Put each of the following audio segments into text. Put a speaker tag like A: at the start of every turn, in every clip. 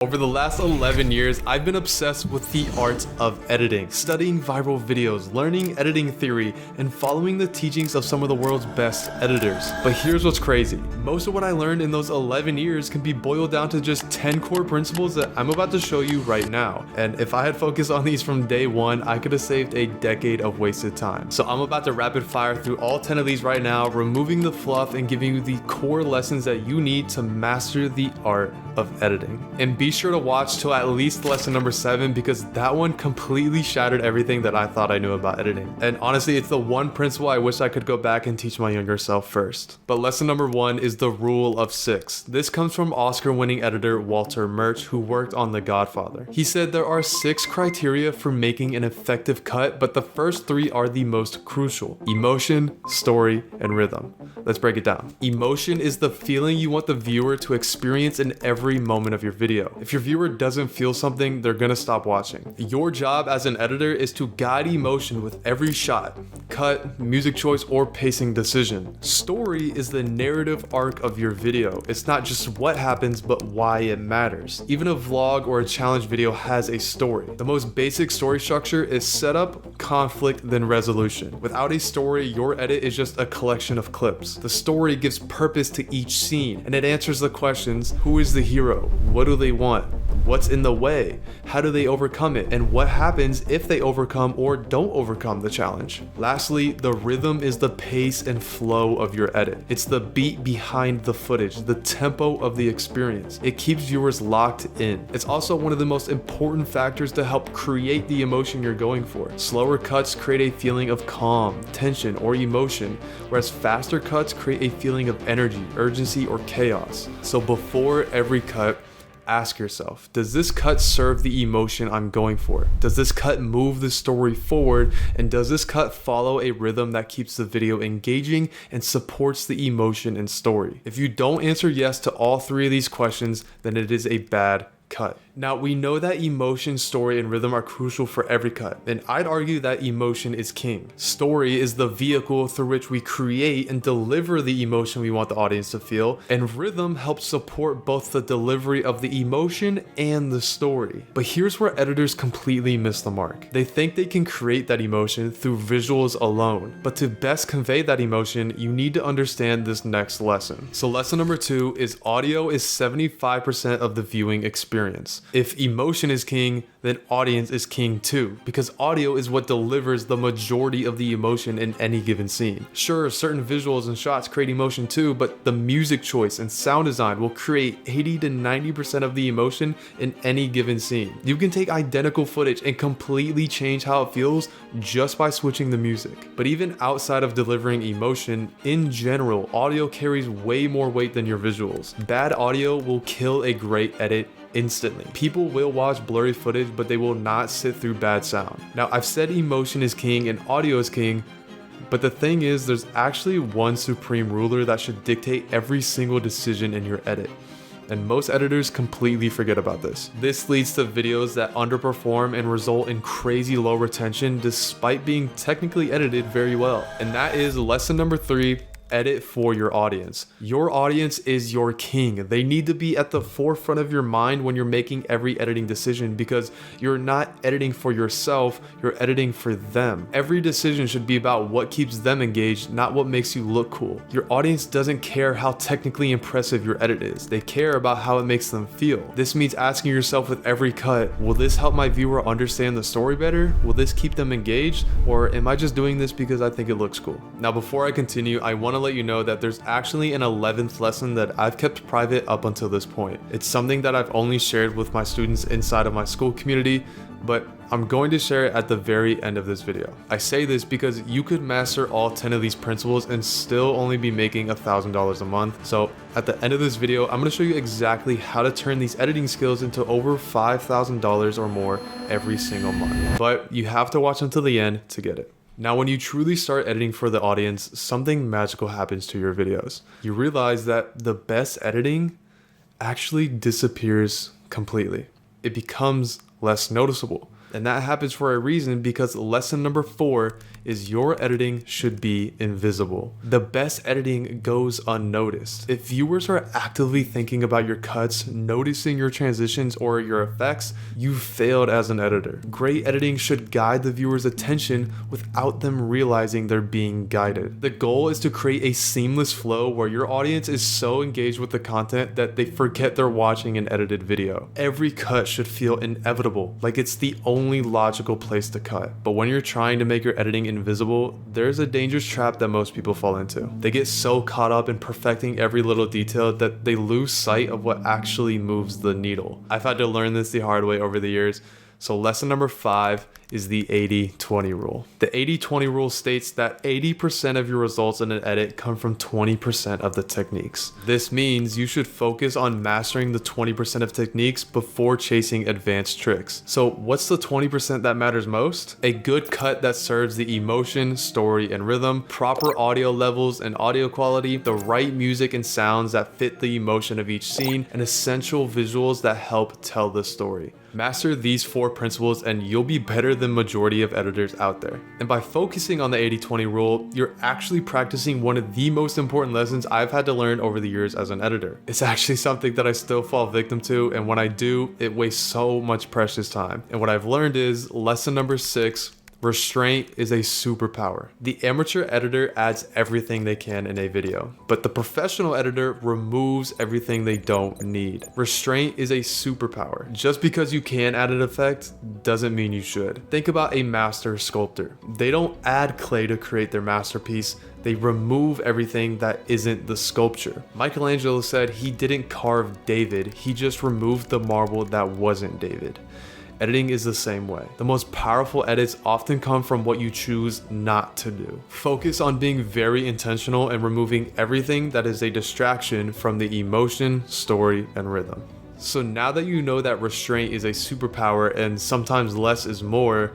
A: Over the last 11 years, I've been obsessed with the art of editing, studying viral videos, learning editing theory, and following the teachings of some of the world's best editors. But here's what's crazy. Most of what I learned in those 11 years can be boiled down to just 10 core principles that I'm about to show you right now. And if I had focused on these from day one, I could have saved a decade of wasted time. So I'm about to rapid fire through all 10 of these right now, removing the fluff and giving you the core lessons that you need to master the art of editing. And be sure to watch till at least lesson number 7 because that one completely shattered everything that I thought I knew about editing. And honestly, it's the one principle I wish I could go back and teach my younger self first. But lesson number 1 is the rule of 6. This comes from Oscar-winning editor Walter Murch, who worked on The Godfather. He said there are 6 criteria for making an effective cut, but the first 3 are the most crucial: emotion, story, and rhythm. Let's break it down. Emotion is the feeling you want the viewer to experience in every moment of your video. If your viewer doesn't feel something, they're gonna stop watching. Your job as an editor is to guide emotion with every shot, cut, music choice, or pacing decision. Story is the narrative arc of your video. It's not just what happens, but why it matters. Even a vlog or a challenge video has a story. The most basic story structure is setup, conflict, then resolution. Without a story, your edit is just a collection of clips. The story gives purpose to each scene, and it answers the questions: who is the hero? What do they want? What's in the way? How do they overcome it? And what happens if they overcome or don't overcome the challenge? Lastly, the rhythm is the pace and flow of your edit. It's the beat behind the footage, the tempo of the experience. It keeps viewers locked in. It's also one of the most important factors to help create the emotion you're going for. Slower cuts create a feeling of calm, tension, or emotion, whereas faster cuts create a feeling of energy, urgency, or chaos. So before every cut, ask yourself, does this cut serve the emotion I'm going for? Does this cut move the story forward? And does this cut follow a rhythm that keeps the video engaging and supports the emotion and story? If you don't answer yes to all 3 of these questions, then it is a bad cut. Now, we know that emotion, story, and rhythm are crucial for every cut, and I'd argue that emotion is king. Story is the vehicle through which we create and deliver the emotion we want the audience to feel, and rhythm helps support both the delivery of the emotion and the story. But here's where editors completely miss the mark. They think they can create that emotion through visuals alone, but to best convey that emotion, you need to understand this next lesson. So lesson number 2 is audio is 75% of the viewing experience. If emotion is king, then audience is king too, because audio is what delivers the majority of the emotion in any given scene. Sure, certain visuals and shots create emotion too, but the music choice and sound design will create 80 to 90% of the emotion in any given scene. You can take identical footage and completely change how it feels just by switching the music. But even outside of delivering emotion, in general, audio carries way more weight than your visuals. Bad audio will kill a great edit instantly. People will watch blurry footage, but they will not sit through bad sound. Now, I've said emotion is king and audio is king, but the thing is, there's actually one supreme ruler that should dictate every single decision in your edit. And most editors completely forget about this. This leads to videos that underperform and result in crazy low retention despite being technically edited very well. And that is lesson number 3. Edit for your audience. Your audience is your king. They need to be at the forefront of your mind when you're making every editing decision, because you're not editing for yourself, you're editing for them. Every decision should be about what keeps them engaged, not what makes you look cool. Your audience doesn't care how technically impressive your edit is. They care about how it makes them feel. This means asking yourself with every cut, will this help my viewer understand the story better? Will this keep them engaged? Or am I just doing this because I think it looks cool? Now, before I continue, I want to let you know that there's actually an 11th lesson that I've kept private up until this point. It's something that I've only shared with my students inside of my school community, but I'm going to share it at the very end of this video. I say this because you could master all 10 of these principles and still only be making $1,000 a month. So at the end of this video, I'm going to show you exactly how to turn these editing skills into over $5,000 or more every single month. But you have to watch until the end to get it. Now, when you truly start editing for the audience, something magical happens to your videos. You realize that the best editing actually disappears completely. It becomes less noticeable. And that happens for a reason, because lesson number 4 is your editing should be invisible. The best editing goes unnoticed. If viewers are actively thinking about your cuts, noticing your transitions or your effects, you failed as an editor. Great editing should guide the viewer's attention without them realizing they're being guided. The goal is to create a seamless flow where your audience is so engaged with the content that they forget they're watching an edited video. Every cut should feel inevitable, like it's the only logical place to cut. But when you're trying to make your editing invisible, there's a dangerous trap that most people fall into. They get so caught up in perfecting every little detail that they lose sight of what actually moves the needle. I've had to learn this the hard way over the years. So lesson number 5 is the 80-20 rule. The 80-20 rule states that 80% of your results in an edit come from 20% of the techniques. This means you should focus on mastering the 20% of techniques before chasing advanced tricks. So what's the 20% that matters most? A good cut that serves the emotion, story, and rhythm, proper audio levels and audio quality, the right music and sounds that fit the emotion of each scene, and essential visuals that help tell the story. Master these 4 principles and you'll be better than majority of editors out there. And by focusing on the 80-20 rule, you're actually practicing one of the most important lessons I've had to learn over the years as an editor. It's actually something that I still fall victim to, and when I do, it wastes so much precious time. And what I've learned is lesson number 6, restraint is a superpower. The amateur editor adds everything they can in a video, but the professional editor removes everything they don't need. Restraint is a superpower. Just because you can add an effect doesn't mean you should. Think about a master sculptor. They don't add clay to create their masterpiece. They remove everything that isn't the sculpture. Michelangelo said he didn't carve David, he just removed the marble that wasn't David. Editing is the same way. The most powerful edits often come from what you choose not to do. Focus on being very intentional and removing everything that is a distraction from the emotion, story, and rhythm. So now that you know that restraint is a superpower and sometimes less is more,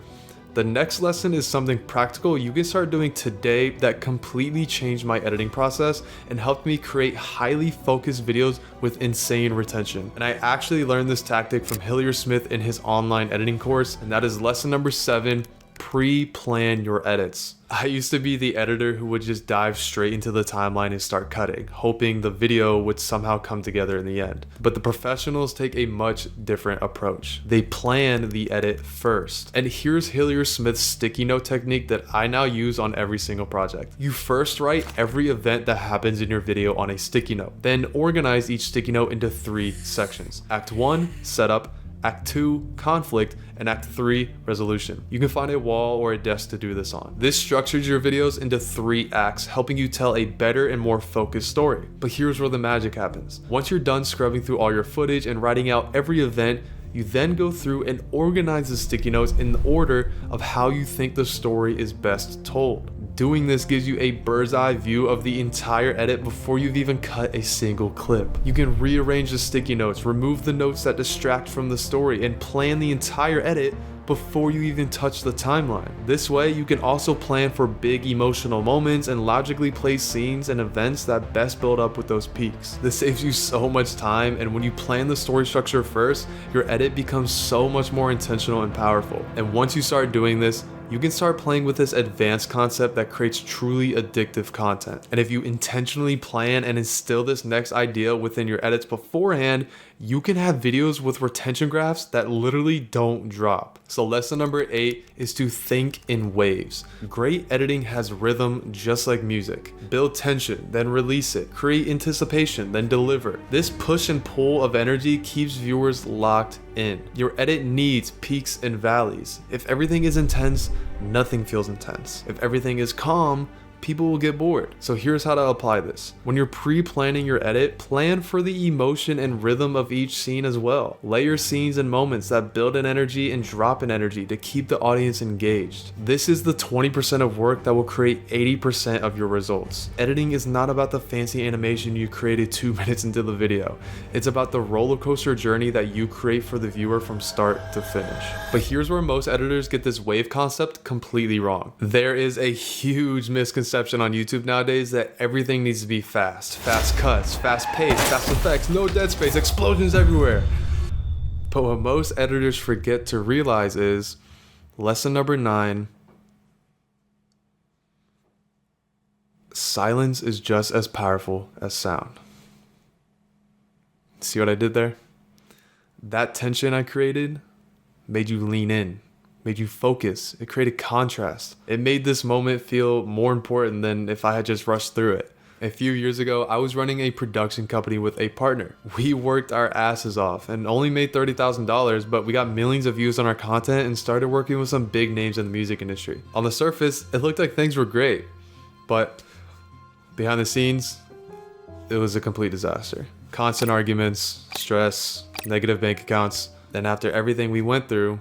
A: the next lesson is something practical you can start doing today that completely changed my editing process and helped me create highly focused videos with insane retention. And I actually learned this tactic from Hillier Smith in his online editing course, and that is lesson number 7, pre-plan your edits. I used to be the editor who would just dive straight into the timeline and start cutting, hoping the video would somehow come together in the end. But the professionals take a much different approach. They plan the edit first. And here's Hillier Smith's sticky note technique that I now use on every single project. You first write every event that happens in your video on a sticky note. Then organize each sticky note into 3 sections. Act 1, setup. Act 2, conflict, and Act 3, resolution. You can find a wall or a desk to do this on. This structures your videos into 3 acts, helping you tell a better and more focused story. But here's where the magic happens. Once you're done scrubbing through all your footage and writing out every event, you then go through and organize the sticky notes in the order of how you think the story is best told. Doing this gives you a bird's eye view of the entire edit before you've even cut a single clip. You can rearrange the sticky notes, remove the notes that distract from the story, and plan the entire edit before you even touch the timeline. This way, you can also plan for big emotional moments and logically place scenes and events that best build up with those peaks. This saves you so much time, and when you plan the story structure first, your edit becomes so much more intentional and powerful. And once you start doing this, you can start playing with this advanced concept that creates truly addictive content. And if you intentionally plan and instill this next idea within your edits beforehand, you can have videos with retention graphs that literally don't drop. So lesson number 8 is to think in waves. Great editing has rhythm just like music. Build tension, then release it. Create anticipation, then deliver. This push and pull of energy keeps viewers locked in. Your edit needs peaks and valleys. If everything is intense, nothing feels intense. If everything is calm, people will get bored. So here's how to apply this. When you're pre-planning your edit, plan for the emotion and rhythm of each scene as well. Layer scenes and moments that build in energy and drop in energy to keep the audience engaged. This is the 20% of work that will create 80% of your results. Editing is not about the fancy animation you created 2 minutes into the video. It's about the roller coaster journey that you create for the viewer from start to finish. But here's where most editors get this wave concept completely wrong. There is a huge misconception on YouTube nowadays that everything needs to be fast. Fast cuts, fast pace, fast effects, no dead space, explosions everywhere. But what most editors forget to realize is Lesson number 9. Silence is just as powerful as sound. See what I did there? That tension I created made you lean in, made you focus. It created contrast. It made this moment feel more important than if I had just rushed through it. A few years ago, I was running a production company with a partner. We worked our asses off and only made $30,000, but we got millions of views on our content and started working with some big names in the music industry. On the surface, it looked like things were great, but behind the scenes, it was a complete disaster. Constant arguments, stress, negative bank accounts. Then after everything we went through,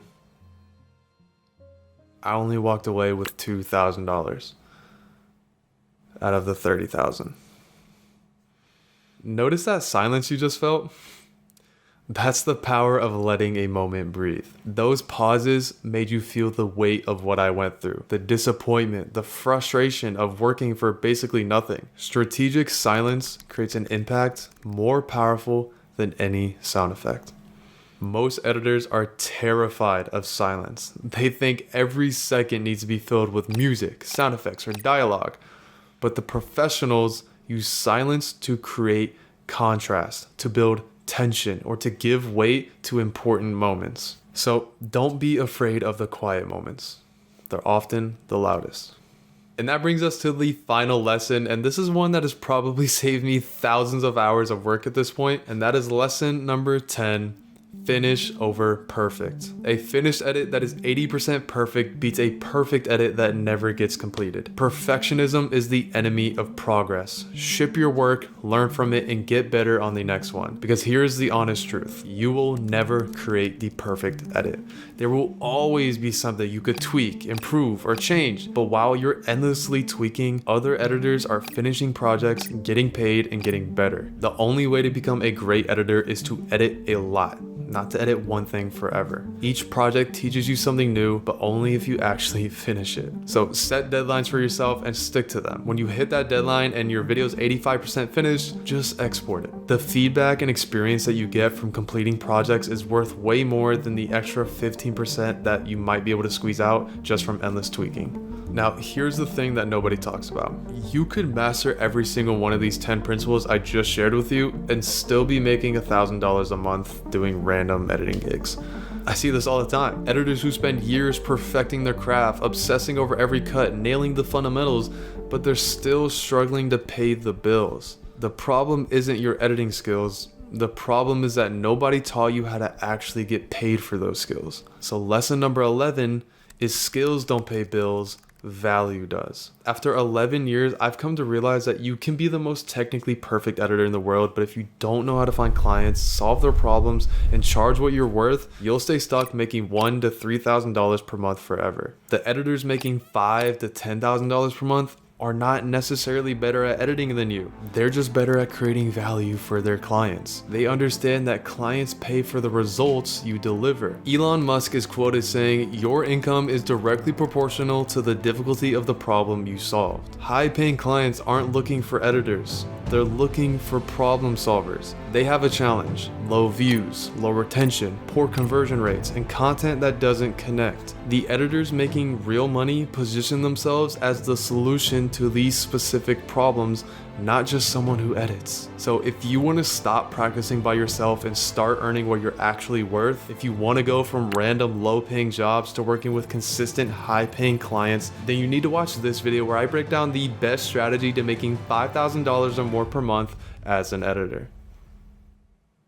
A: I only walked away with $2,000 out of the 30,000. Notice that silence you just felt? That's the power of letting a moment breathe. Those pauses made you feel the weight of what I went through, the disappointment, the frustration of working for basically nothing. Strategic silence creates an impact more powerful than any sound effect. Most editors are terrified of silence. They think every second needs to be filled with music, sound effects, or dialogue. But the professionals use silence to create contrast, to build tension, or to give weight to important moments. So don't be afraid of the quiet moments. They're often the loudest. And that brings us to the final lesson, and this is one that has probably saved me thousands of hours of work at this point, and that is lesson number 10. Finish over perfect. A finished edit that is 80% perfect beats a perfect edit that never gets completed. Perfectionism is the enemy of progress. Ship your work, learn from it, and get better on the next one. Because here's the honest truth. You will never create the perfect edit. There will always be something you could tweak, improve, or change. But while you're endlessly tweaking, other editors are finishing projects, getting paid, and getting better. The only way to become a great editor is to edit a lot, not to edit one thing forever. Each project teaches you something new, but only if you actually finish it. So set deadlines for yourself and stick to them. When you hit that deadline and your video is 85% finished, just export it. The feedback and experience that you get from completing projects is worth way more than the extra 15% that you might be able to squeeze out just from endless tweaking. Now, here's the thing that nobody talks about. You could master every single one of these 10 principles I just shared with you and still be making $1,000 a month doing random editing gigs. I see this all the time. Editors who spend years perfecting their craft, obsessing over every cut, nailing the fundamentals, but they're still struggling to pay the bills. The problem isn't your editing skills. The problem is that nobody taught you how to actually get paid for those skills. So lesson number 11 is skills don't pay bills. Value does. After 11 years, I've come to realize that you can be the most technically perfect editor in the world, but if you don't know how to find clients, solve their problems, and charge what you're worth, you'll stay stuck making $1,000 to $3,000 per month forever. The editors making $5,000 to $10,000 per month are not necessarily better at editing than you. They're just better at creating value for their clients. They understand that clients pay for the results you deliver. Elon Musk is quoted saying, "Your income is directly proportional to the difficulty of the problem you solved." High-paying clients aren't looking for editors. They're looking for problem solvers. They have a challenge: low views, low retention, poor conversion rates, and content that doesn't connect. The editors making real money position themselves as the solution to these specific problems, not just someone who edits. So if you want to stop practicing by yourself and start earning what you're actually worth, if you want to go from random low-paying jobs to working with consistent high-paying clients, then you need to watch this video where I break down the best strategy to making $5,000 or more per month as an editor.